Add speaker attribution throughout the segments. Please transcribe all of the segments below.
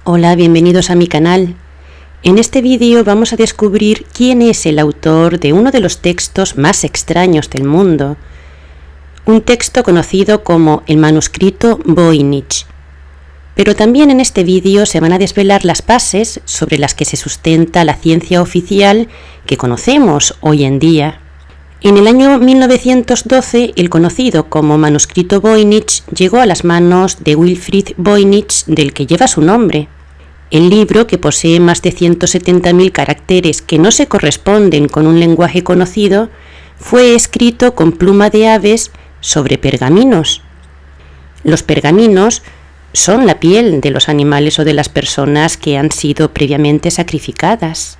Speaker 1: Hola, bienvenidos a mi canal. En este vídeo vamos a descubrir quién es el autor de uno de los textos más extraños del mundo, un texto conocido como el manuscrito Voynich. Pero también en este vídeo se van a desvelar las bases sobre las que se sustenta la ciencia oficial que conocemos hoy en día. En el año 1912, el conocido como manuscrito Voynich llegó a las manos de Wilfrid Voynich, del que lleva su nombre. El libro, que posee más de 170.000 caracteres que no se corresponden con un lenguaje conocido, fue escrito con pluma de aves sobre pergaminos. Los pergaminos son la piel de los animales o de las personas que han sido previamente sacrificadas.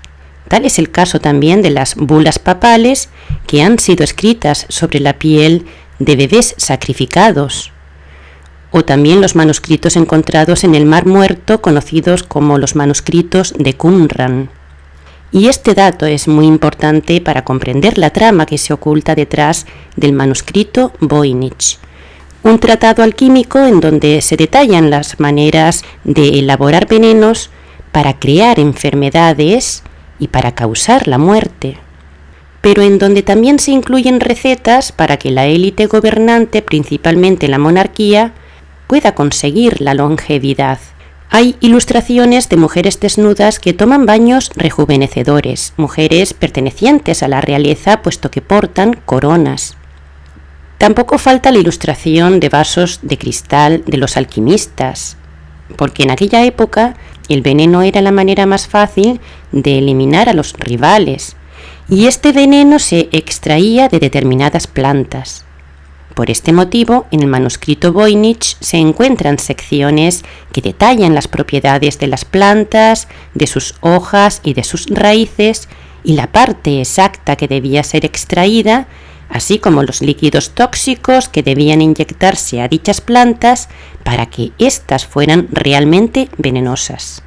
Speaker 1: Tal es el caso también de las bulas papales que han sido escritas sobre la piel de bebés sacrificados, o también los manuscritos encontrados en el Mar Muerto, conocidos como los manuscritos de Qumran. Y este dato es muy importante para comprender la trama que se oculta detrás del manuscrito Voynich, un tratado alquímico en donde se detallan las maneras de elaborar venenos para crear enfermedades y para causar la muerte, pero en donde también se incluyen recetas para que la élite gobernante, principalmente la monarquía, pueda conseguir la longevidad. Hay ilustraciones de mujeres desnudas que toman baños rejuvenecedores, mujeres pertenecientes a la realeza puesto que portan coronas. Tampoco falta la ilustración de vasos de cristal de los alquimistas, porque en aquella época el veneno era la manera más fácil de eliminar a los rivales, y este veneno se extraía de determinadas plantas. Por este motivo, en el manuscrito Voynich se encuentran secciones que detallan las propiedades de las plantas, de sus hojas y de sus raíces, y la parte exacta que debía ser extraída, así como los líquidos tóxicos que debían inyectarse a dichas plantas para que éstas fueran realmente venenosas.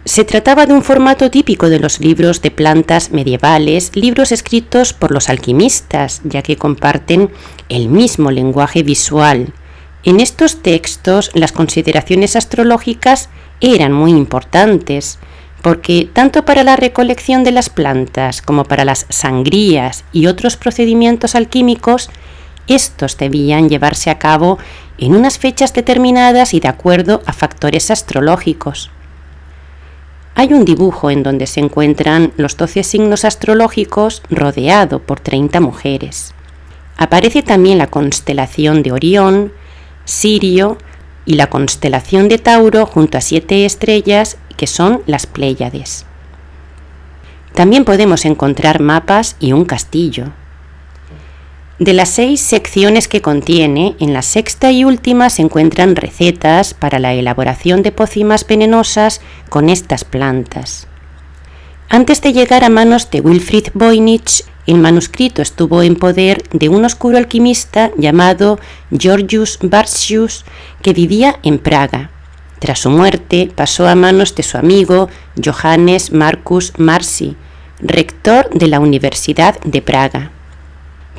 Speaker 1: Se trataba de un formato típico de los libros de plantas medievales, libros escritos por los alquimistas, ya que comparten el mismo lenguaje visual. En estos textos, las consideraciones astrológicas eran muy importantes, porque tanto para la recolección de las plantas como para las sangrías y otros procedimientos alquímicos, estos debían llevarse a cabo en unas fechas determinadas y de acuerdo a factores astrológicos. Hay un dibujo en donde se encuentran los 12 signos astrológicos rodeado por 30 mujeres. Aparece también la constelación de Orión, Sirio y la constelación de Tauro junto a 7 estrellas que son las Pléyades. También podemos encontrar mapas y un castillo. De las 6 secciones que contiene, en la sexta y última se encuentran recetas para la elaboración de pócimas venenosas con estas plantas. Antes de llegar a manos de Wilfrid Voynich, el manuscrito estuvo en poder de un oscuro alquimista llamado Georgius Bartzius, que vivía en Praga. Tras su muerte, pasó a manos de su amigo Johannes Marcus Marci, rector de la Universidad de Praga.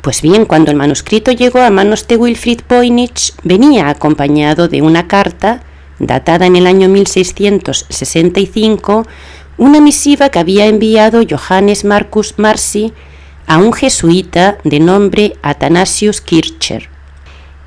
Speaker 1: Pues bien, cuando el manuscrito llegó a manos de Wilfrid Voynich, venía acompañado de una carta, datada en el año 1665, una misiva que había enviado Johannes Marcus Marci a un jesuita de nombre Athanasius Kircher.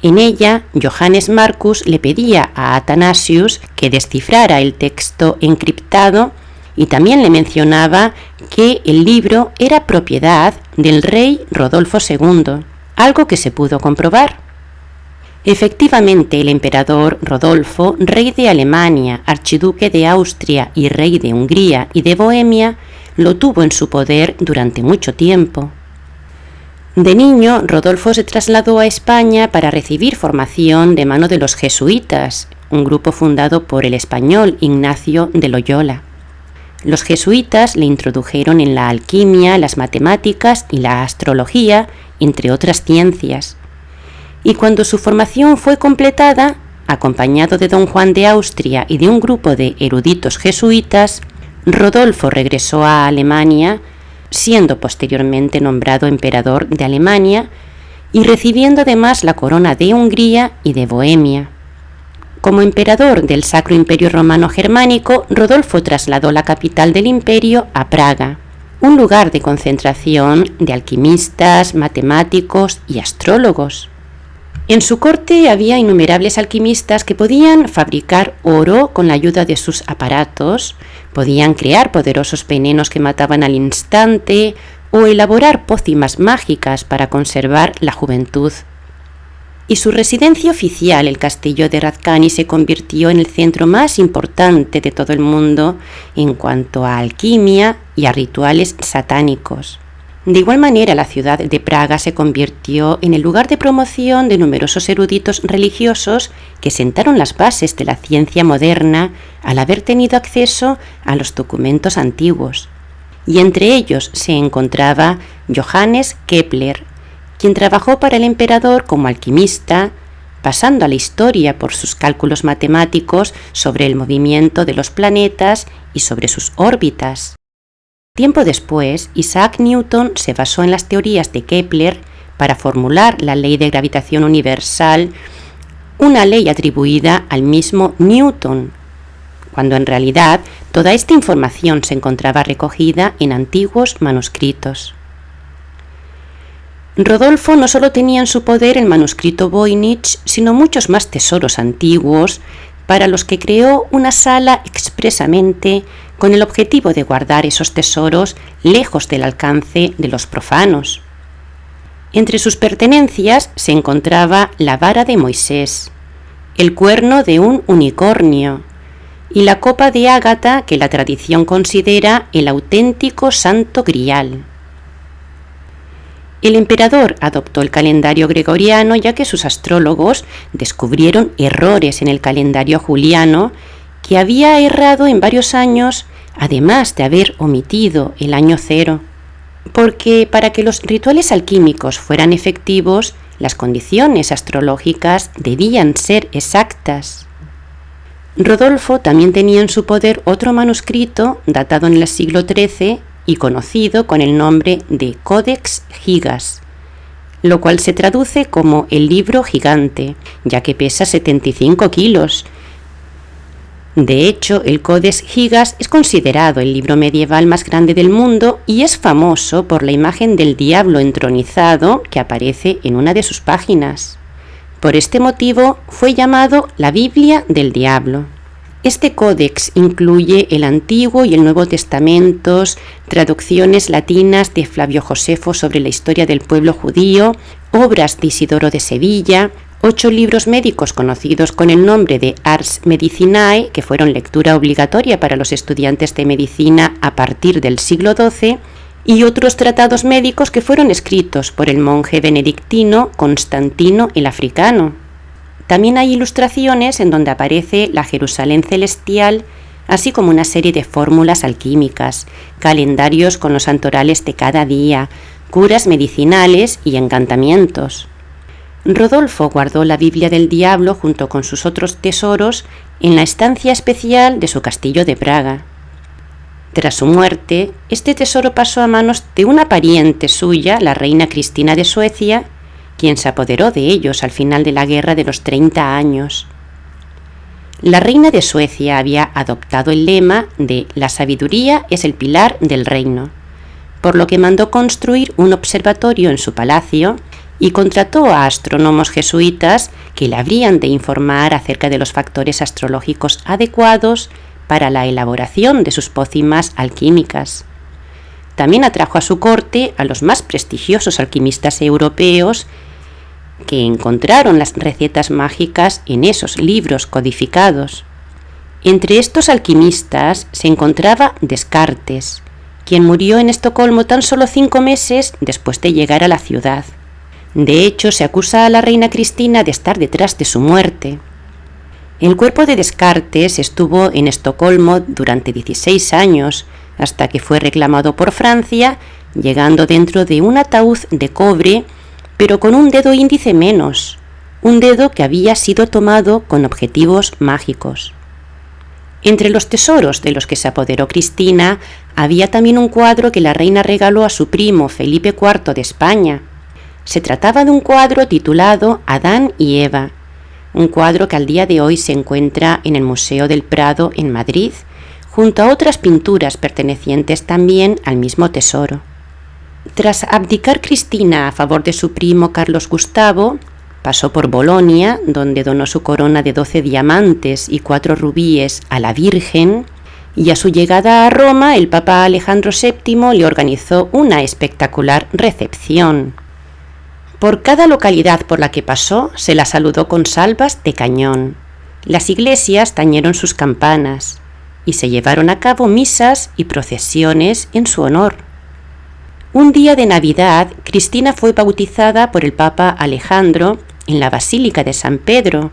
Speaker 1: En ella, Johannes Marcus le pedía a Athanasius que descifrara el texto encriptado y también le mencionaba que el libro era propiedad del rey Rodolfo II, algo que se pudo comprobar. Efectivamente, el emperador Rodolfo, rey de Alemania, archiduque de Austria y rey de Hungría y de Bohemia, lo tuvo en su poder durante mucho tiempo. De niño, Rodolfo se trasladó a España para recibir formación de mano de los jesuitas, un grupo fundado por el español Ignacio de Loyola. Los jesuitas le introdujeron en la alquimia, las matemáticas y la astrología, entre otras ciencias. Y cuando su formación fue completada, acompañado de don Juan de Austria y de un grupo de eruditos jesuitas, Rodolfo regresó a Alemania, siendo posteriormente nombrado emperador de Alemania y recibiendo además la corona de Hungría y de Bohemia. Como emperador del Sacro Imperio Romano Germánico, Rodolfo trasladó la capital del imperio a Praga, un lugar de concentración de alquimistas, matemáticos y astrólogos. En su corte había innumerables alquimistas que podían fabricar oro con la ayuda de sus aparatos, podían crear poderosos venenos que mataban al instante o elaborar pócimas mágicas para conservar la juventud. Y su residencia oficial, el castillo de Radcani, se convirtió en el centro más importante de todo el mundo en cuanto a alquimia y a rituales satánicos. De igual manera, la ciudad de Praga se convirtió en el lugar de promoción de numerosos eruditos religiosos que sentaron las bases de la ciencia moderna al haber tenido acceso a los documentos antiguos. Y entre ellos se encontraba Johannes Kepler, quien trabajó para el emperador como alquimista, pasando a la historia por sus cálculos matemáticos sobre el movimiento de los planetas y sobre sus órbitas. Tiempo después, Isaac Newton se basó en las teorías de Kepler para formular la ley de gravitación universal, una ley atribuida al mismo Newton, cuando en realidad toda esta información se encontraba recogida en antiguos manuscritos. Rodolfo no solo tenía en su poder el manuscrito Voynich, sino muchos más tesoros antiguos, para los que creó una sala expresamente con el objetivo de guardar esos tesoros lejos del alcance de los profanos. Entre sus pertenencias se encontraba la vara de Moisés, el cuerno de un unicornio y la copa de ágata que la tradición considera el auténtico Santo Grial. El emperador adoptó el calendario gregoriano ya que sus astrólogos descubrieron errores en el calendario juliano, que había errado en varios años, además de haber omitido el año cero, porque para que los rituales alquímicos fueran efectivos, las condiciones astrológicas debían ser exactas. Rodolfo también tenía en su poder otro manuscrito datado en el siglo XIII y conocido con el nombre de Codex Gigas, lo cual se traduce como el libro gigante, ya que pesa 75 kilos. De hecho, el Codex Gigas es considerado el libro medieval más grande del mundo y es famoso por la imagen del diablo entronizado que aparece en una de sus páginas. Por este motivo fue llamado la Biblia del Diablo. Este códex incluye el Antiguo y el Nuevo Testamentos, traducciones latinas de Flavio Josefo sobre la historia del pueblo judío, obras de Isidoro de Sevilla, 8 libros médicos conocidos con el nombre de Ars Medicinae, que fueron lectura obligatoria para los estudiantes de medicina a partir del siglo XII, y otros tratados médicos que fueron escritos por el monje benedictino Constantino el Africano. También hay ilustraciones en donde aparece la Jerusalén celestial, así como una serie de fórmulas alquímicas, calendarios con los santorales de cada día, curas medicinales y encantamientos. Rodolfo guardó la Biblia del Diablo junto con sus otros tesoros en la estancia especial de su castillo de Praga. Tras su muerte, este tesoro pasó a manos de una pariente suya, la reina Cristina de Suecia, quien se apoderó de ellos al final de la Guerra de los 30 años. La reina de Suecia había adoptado el lema de «La sabiduría es el pilar del reino», por lo que mandó construir un observatorio en su palacio y contrató a astrónomos jesuitas que le habrían de informar acerca de los factores astrológicos adecuados para la elaboración de sus pócimas alquímicas. También atrajo a su corte a los más prestigiosos alquimistas europeos que encontraron las recetas mágicas en esos libros codificados. Entre estos alquimistas se encontraba Descartes, quien murió en Estocolmo tan solo 5 meses después de llegar a la ciudad. De hecho, se acusa a la reina Cristina de estar detrás de su muerte. El cuerpo de Descartes estuvo en Estocolmo durante 16 años, hasta que fue reclamado por Francia, llegando dentro de un ataúd de cobre, pero con un dedo índice menos, un dedo que había sido tomado con objetivos mágicos. Entre los tesoros de los que se apoderó Cristina, había también un cuadro que la reina regaló a su primo Felipe IV de España. Se trataba de un cuadro titulado Adán y Eva, un cuadro que al día de hoy se encuentra en el Museo del Prado en Madrid, junto a otras pinturas pertenecientes también al mismo tesoro. Tras abdicar Cristina a favor de su primo Carlos Gustavo, pasó por Bolonia, donde donó su corona de 12 diamantes y 4 rubíes a la Virgen, y a su llegada a Roma el Papa Alejandro VII le organizó una espectacular recepción. Por cada localidad por la que pasó se la saludó con salvas de cañón. Las iglesias tañeron sus campanas y se llevaron a cabo misas y procesiones en su honor. Un día de Navidad, Cristina fue bautizada por el Papa Alejandro en la Basílica de San Pedro,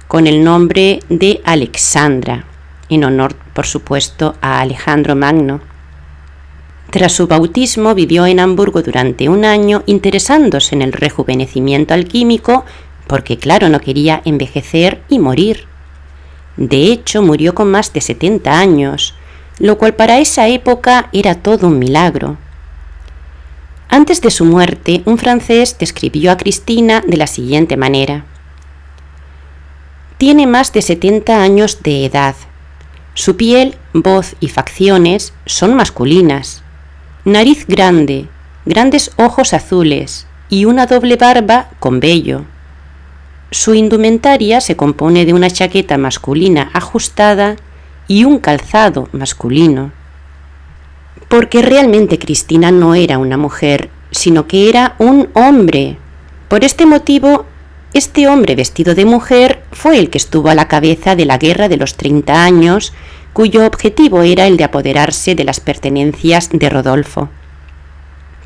Speaker 1: con el nombre de Alexandra, en honor, por supuesto, a Alejandro Magno. Tras su bautismo vivió en Hamburgo durante un año interesándose en el rejuvenecimiento alquímico porque, claro, no quería envejecer y morir. De hecho, murió con más de 70 años, lo cual para esa época era todo un milagro. Antes de su muerte, un francés describió a Cristina de la siguiente manera: tiene más de 70 años de edad. Su piel, voz y facciones son masculinas. Nariz grande, grandes ojos azules y una doble barba con vello. Su indumentaria se compone de una chaqueta masculina ajustada y un calzado masculino. Porque realmente Cristina no era una mujer, sino que era un hombre. Por este motivo, este hombre vestido de mujer fue el que estuvo a la cabeza de la Guerra de los 30 años, cuyo objetivo era el de apoderarse de las pertenencias de Rodolfo.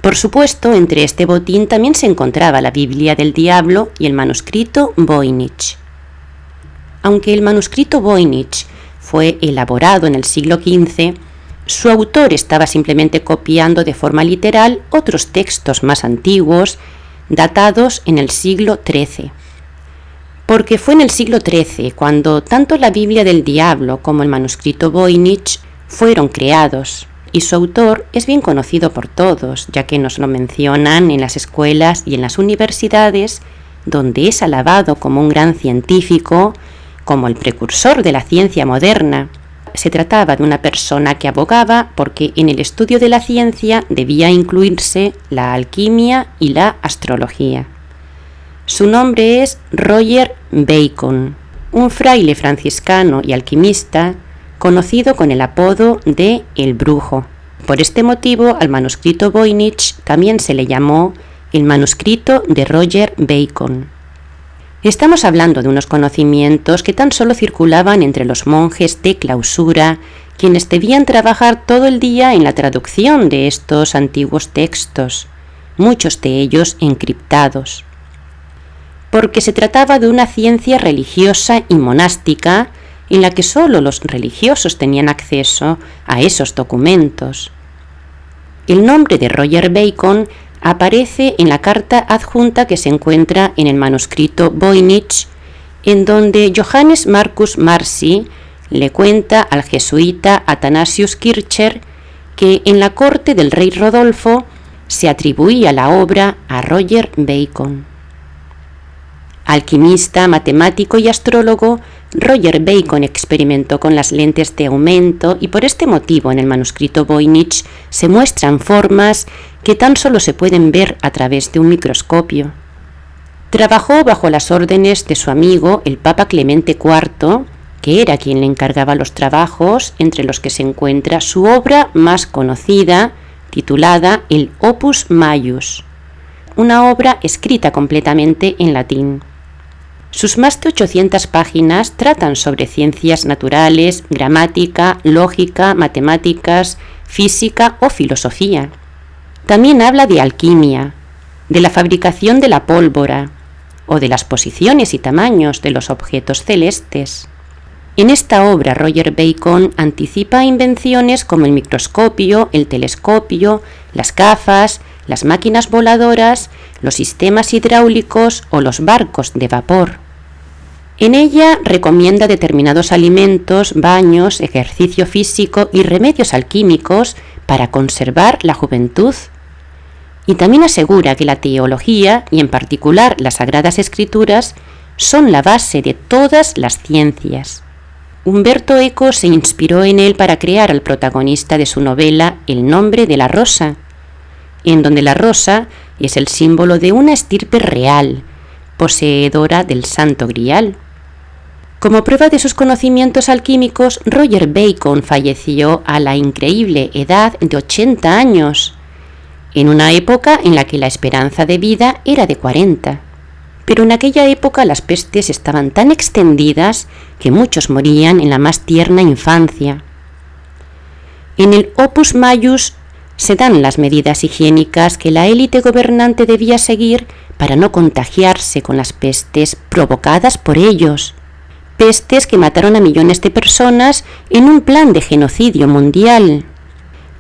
Speaker 1: Por supuesto, entre este botín también se encontraba la Biblia del Diablo y el manuscrito Voynich. Aunque el manuscrito Voynich fue elaborado en el siglo XV, su autor estaba simplemente copiando de forma literal otros textos más antiguos, datados en el siglo XIII. Porque fue en el siglo XIII cuando tanto la Biblia del Diablo como el manuscrito Voynich fueron creados, y su autor es bien conocido por todos, ya que nos lo mencionan en las escuelas y en las universidades, donde es alabado como un gran científico, como el precursor de la ciencia moderna. Se trataba de una persona que abogaba porque en el estudio de la ciencia debía incluirse la alquimia y la astrología. Su nombre es Roger Bacon, un fraile franciscano y alquimista conocido con el apodo de El Brujo. Por este motivo, al manuscrito Voynich también se le llamó el manuscrito de Roger Bacon. Estamos hablando de unos conocimientos que tan solo circulaban entre los monjes de clausura, quienes debían trabajar todo el día en la traducción de estos antiguos textos, muchos de ellos encriptados. Porque se trataba de una ciencia religiosa y monástica en la que solo los religiosos tenían acceso a esos documentos. El nombre de Roger Bacon aparece en la carta adjunta que se encuentra en el manuscrito Voynich, en donde Johannes Marcus Marci le cuenta al jesuita Athanasius Kircher que en la corte del rey Rodolfo se atribuía la obra a Roger Bacon. Alquimista, matemático y astrólogo, Roger Bacon experimentó con las lentes de aumento y por este motivo en el manuscrito Voynich se muestran formas que tan solo se pueden ver a través de un microscopio. Trabajó bajo las órdenes de su amigo el Papa Clemente IV, que era quien le encargaba los trabajos, entre los que se encuentra su obra más conocida, titulada el Opus Maius, una obra escrita completamente en latín. Sus más de 800 páginas tratan sobre ciencias naturales, gramática, lógica, matemáticas, física o filosofía. También habla de alquimia, de la fabricación de la pólvora o de las posiciones y tamaños de los objetos celestes. En esta obra Roger Bacon anticipa invenciones como el microscopio, el telescopio, las gafas, las máquinas voladoras, los sistemas hidráulicos o los barcos de vapor. En ella recomienda determinados alimentos, baños, ejercicio físico y remedios alquímicos para conservar la juventud. Y también asegura que la teología, y en particular las Sagradas Escrituras, son la base de todas las ciencias. Humberto Eco se inspiró en él para crear al protagonista de su novela El nombre de la rosa, en donde la rosa es el símbolo de una estirpe real, poseedora del Santo Grial. Como prueba de sus conocimientos alquímicos, Roger Bacon falleció a la increíble edad de 80 años, en una época en la que la esperanza de vida era de 40. Pero en aquella época las pestes estaban tan extendidas que muchos morían en la más tierna infancia. En el Opus Maius se dan las medidas higiénicas que la élite gobernante debía seguir para no contagiarse con las pestes provocadas por ellos. Pestes que mataron a millones de personas en un plan de genocidio mundial.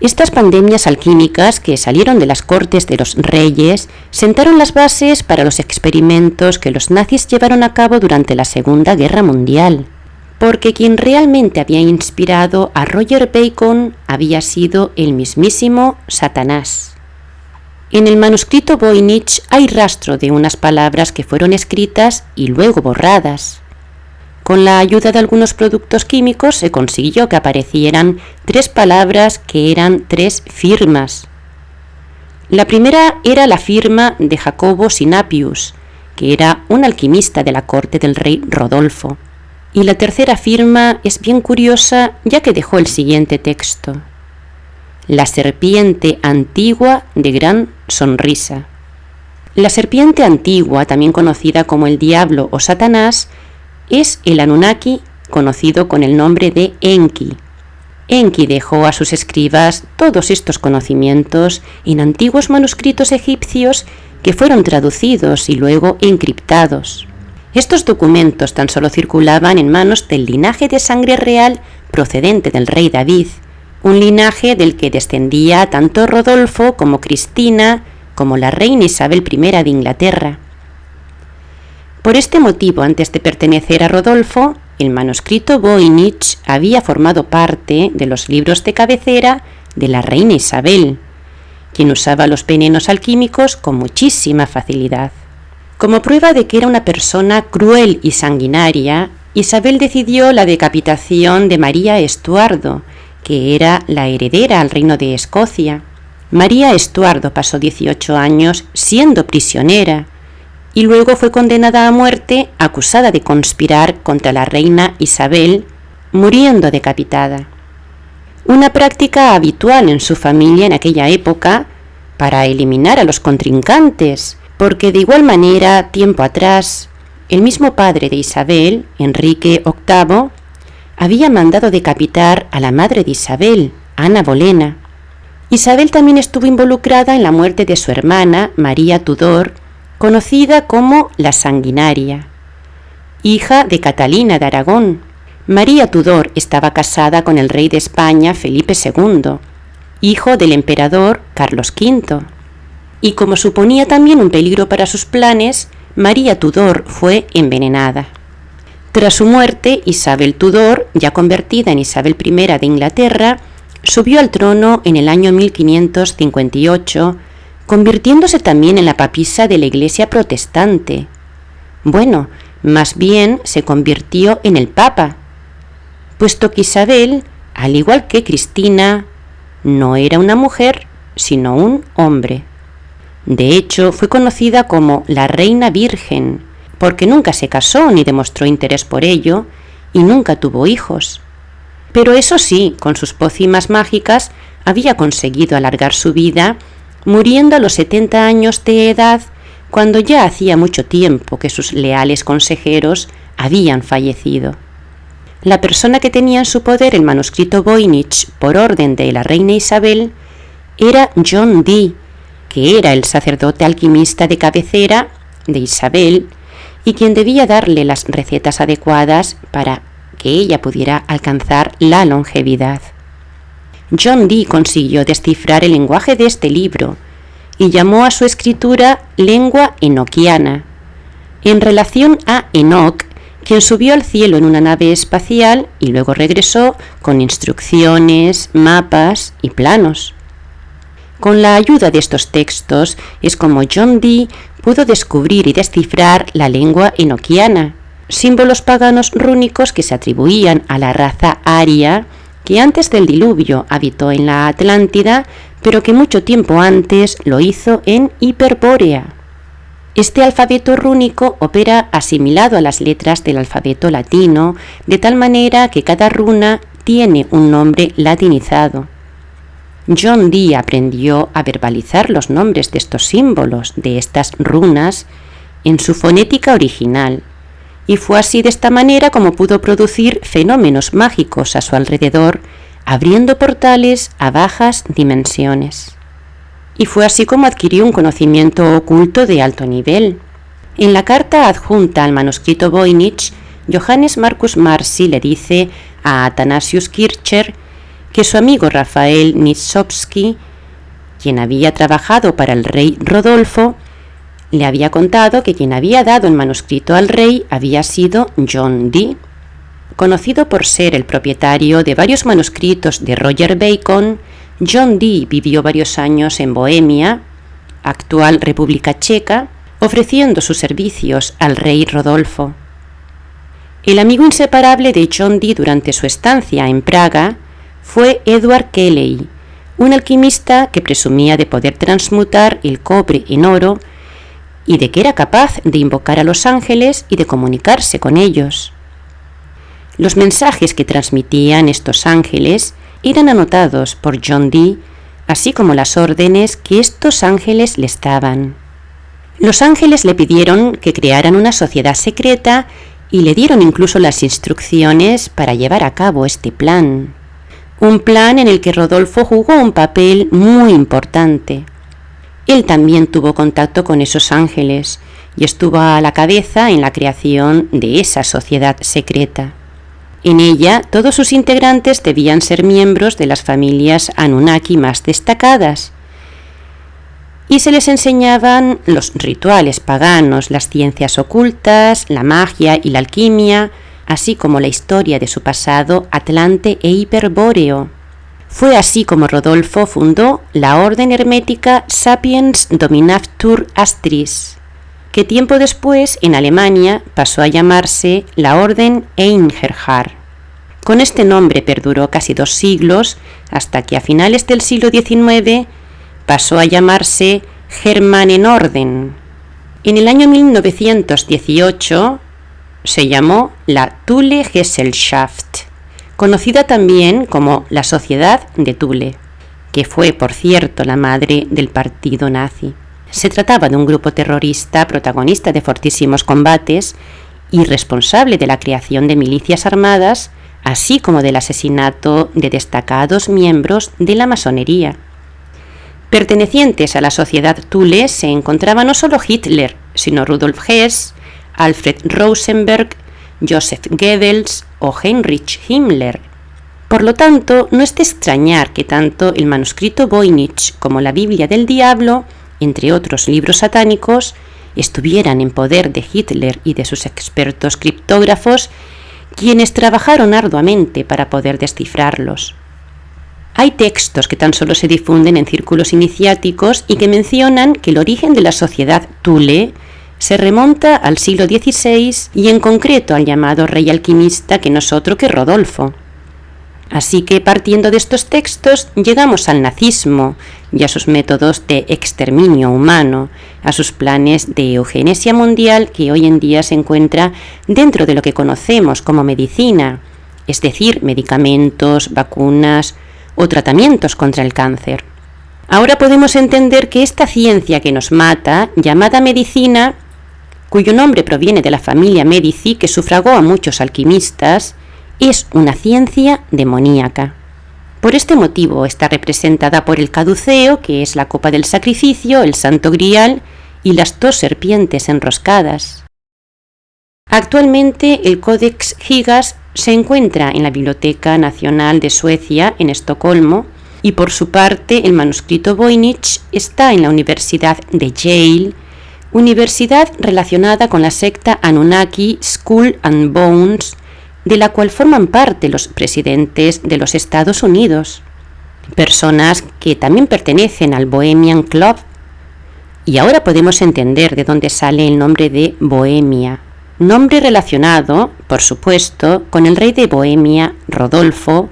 Speaker 1: Estas pandemias alquímicas que salieron de las cortes de los reyes sentaron las bases para los experimentos que los nazis llevaron a cabo durante la Segunda Guerra Mundial, porque quien realmente había inspirado a Roger Bacon había sido el mismísimo Satanás. En el manuscrito Voynich hay rastro de unas palabras que fueron escritas y luego borradas. Con la ayuda de algunos productos químicos se consiguió que aparecieran 3 palabras que eran 3 firmas. La primera era la firma de Jacobo Sinapius, que era un alquimista de la corte del rey Rodolfo. Y la tercera firma es bien curiosa, ya que dejó el siguiente texto: la serpiente antigua de gran sonrisa. La serpiente antigua, también conocida como el diablo o Satanás, es el Anunnaki conocido con el nombre de Enki. Enki dejó a sus escribas todos estos conocimientos en antiguos manuscritos egipcios que fueron traducidos y luego encriptados. Estos documentos tan solo circulaban en manos del linaje de sangre real procedente del rey David, un linaje del que descendía tanto Rodolfo como Cristina, como la reina Isabel I de Inglaterra. Por este motivo, antes de pertenecer a Rodolfo, el manuscrito Voynich había formado parte de los libros de cabecera de la reina Isabel, quien usaba los venenos alquímicos con muchísima facilidad. Como prueba de que era una persona cruel y sanguinaria, Isabel decidió la decapitación de María Estuardo, que era la heredera al reino de Escocia. María Estuardo pasó 18 años siendo prisionera, y luego fue condenada a muerte acusada de conspirar contra la reina Isabel, muriendo decapitada. Una práctica habitual en su familia en aquella época para eliminar a los contrincantes, porque de igual manera, tiempo atrás, el mismo padre de Isabel, Enrique VIII, había mandado decapitar a la madre de Isabel, Ana Bolena. Isabel también estuvo involucrada en la muerte de su hermana, María Tudor, conocida como la Sanguinaria, hija de Catalina de Aragón. María Tudor estaba casada con el rey de España, Felipe II, hijo del emperador Carlos V. Y como suponía también un peligro para sus planes, María Tudor fue envenenada. Tras su muerte, Isabel Tudor, ya convertida en Isabel I de Inglaterra, subió al trono en el año 1558, convirtiéndose también en la papisa de la Iglesia protestante. Bueno, más bien se convirtió en el Papa, puesto que Isabel, al igual que Cristina, no era una mujer, sino un hombre. De hecho, fue conocida como la Reina Virgen, porque nunca se casó ni demostró interés por ello, y nunca tuvo hijos. Pero eso sí, con sus pócimas mágicas había conseguido alargar su vida, muriendo a los 70 años de edad, cuando ya hacía mucho tiempo que sus leales consejeros habían fallecido. La persona que tenía en su poder el manuscrito Voynich por orden de la reina Isabel era John Dee, que era el sacerdote alquimista de cabecera de Isabel y quien debía darle las recetas adecuadas para que ella pudiera alcanzar la longevidad. John Dee consiguió descifrar el lenguaje de este libro y llamó a su escritura lengua enoquiana, en relación a Enoc, quien subió al cielo en una nave espacial y luego regresó con instrucciones, mapas y planos. Con la ayuda de estos textos es como John Dee pudo descubrir y descifrar la lengua enoquiana, símbolos paganos rúnicos que se atribuían a la raza aria que antes del diluvio habitó en la Atlántida, pero que mucho tiempo antes lo hizo en Hiperbórea. Este alfabeto rúnico opera asimilado a las letras del alfabeto latino, de tal manera que cada runa tiene un nombre latinizado. John Dee aprendió a verbalizar los nombres de estos símbolos, de estas runas, en su fonética original, y fue así de esta manera como pudo producir fenómenos mágicos a su alrededor, abriendo portales a bajas dimensiones. Y fue así como adquirió un conocimiento oculto de alto nivel. En la carta adjunta al manuscrito Voynich, Johannes Marcus Marci le dice a Athanasius Kircher que su amigo Rafael Nitzowski, quien había trabajado para el rey Rodolfo, le había contado que quien había dado el manuscrito al rey había sido John Dee. Conocido por ser el propietario de varios manuscritos de Roger Bacon, John Dee vivió varios años en Bohemia, actual República Checa, ofreciendo sus servicios al rey Rodolfo. El amigo inseparable de John Dee durante su estancia en Praga fue Edward Kelley, un alquimista que presumía de poder transmutar el cobre en oro y de que era capaz de invocar a los ángeles y de comunicarse con ellos. Los mensajes que transmitían estos ángeles eran anotados por John Dee, así como las órdenes que estos ángeles les daban. Los ángeles le pidieron que crearan una sociedad secreta y le dieron incluso las instrucciones para llevar a cabo este plan. Un plan en el que Rodolfo jugó un papel muy importante. Él también tuvo contacto con esos ángeles y estuvo a la cabeza en la creación de esa sociedad secreta. En ella, todos sus integrantes debían ser miembros de las familias Anunnaki más destacadas, y se les enseñaban los rituales paganos, las ciencias ocultas, la magia y la alquimia, así como la historia de su pasado atlante e hiperbóreo. Fue así como Rodolfo fundó la orden hermética Sapiens Dominatur Astris, que tiempo después en Alemania pasó a llamarse la Orden Einherjar. Con este nombre perduró casi 2 siglos, hasta que a finales del siglo XIX pasó a llamarse Germanenorden. En el año 1918 se llamó la Thule Gesellschaft, conocida también como la Sociedad de Thule, que fue, por cierto, la madre del partido nazi. Se trataba de un grupo terrorista protagonista de fortísimos combates y responsable de la creación de milicias armadas, así como del asesinato de destacados miembros de la masonería. Pertenecientes a la Sociedad Thule se encontraban no solo Hitler, sino Rudolf Hess, Alfred Rosenberg, Joseph Goebbels o Heinrich Himmler. Por lo tanto, no es de extrañar que tanto el manuscrito Voynich como la Biblia del Diablo, entre otros libros satánicos, estuvieran en poder de Hitler y de sus expertos criptógrafos, quienes trabajaron arduamente para poder descifrarlos. Hay textos que tan solo se difunden en círculos iniciáticos y que mencionan que el origen de la sociedad Thule se remonta al siglo XVI y en concreto al llamado rey alquimista que no es otro que Rodolfo. Así que partiendo de estos textos llegamos al nazismo y a sus métodos de exterminio humano, a sus planes de eugenesia mundial que hoy en día se encuentra dentro de lo que conocemos como medicina, es decir, medicamentos, vacunas o tratamientos contra el cáncer. Ahora podemos entender que esta ciencia que nos mata, llamada medicina, cuyo nombre proviene de la familia Medici que sufragó a muchos alquimistas, es una ciencia demoníaca. Por este motivo está representada por el caduceo, que es la copa del sacrificio, el santo grial y las 2 serpientes enroscadas. Actualmente el Codex Gigas se encuentra en la Biblioteca Nacional de Suecia, en Estocolmo, y por su parte el manuscrito Voynich está en la Universidad de Yale, universidad relacionada con la secta Anunnaki Skull and Bones, de la cual forman parte los presidentes de los Estados Unidos, personas que también pertenecen al Bohemian Club. Y ahora podemos entender de dónde sale el nombre de Bohemia. nombre relacionado, por supuesto, con el rey de Bohemia, Rodolfo,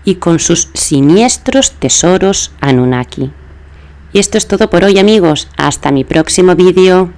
Speaker 1: y con sus siniestros tesoros Anunnaki. Y esto es todo por hoy, amigos. Hasta mi próximo vídeo.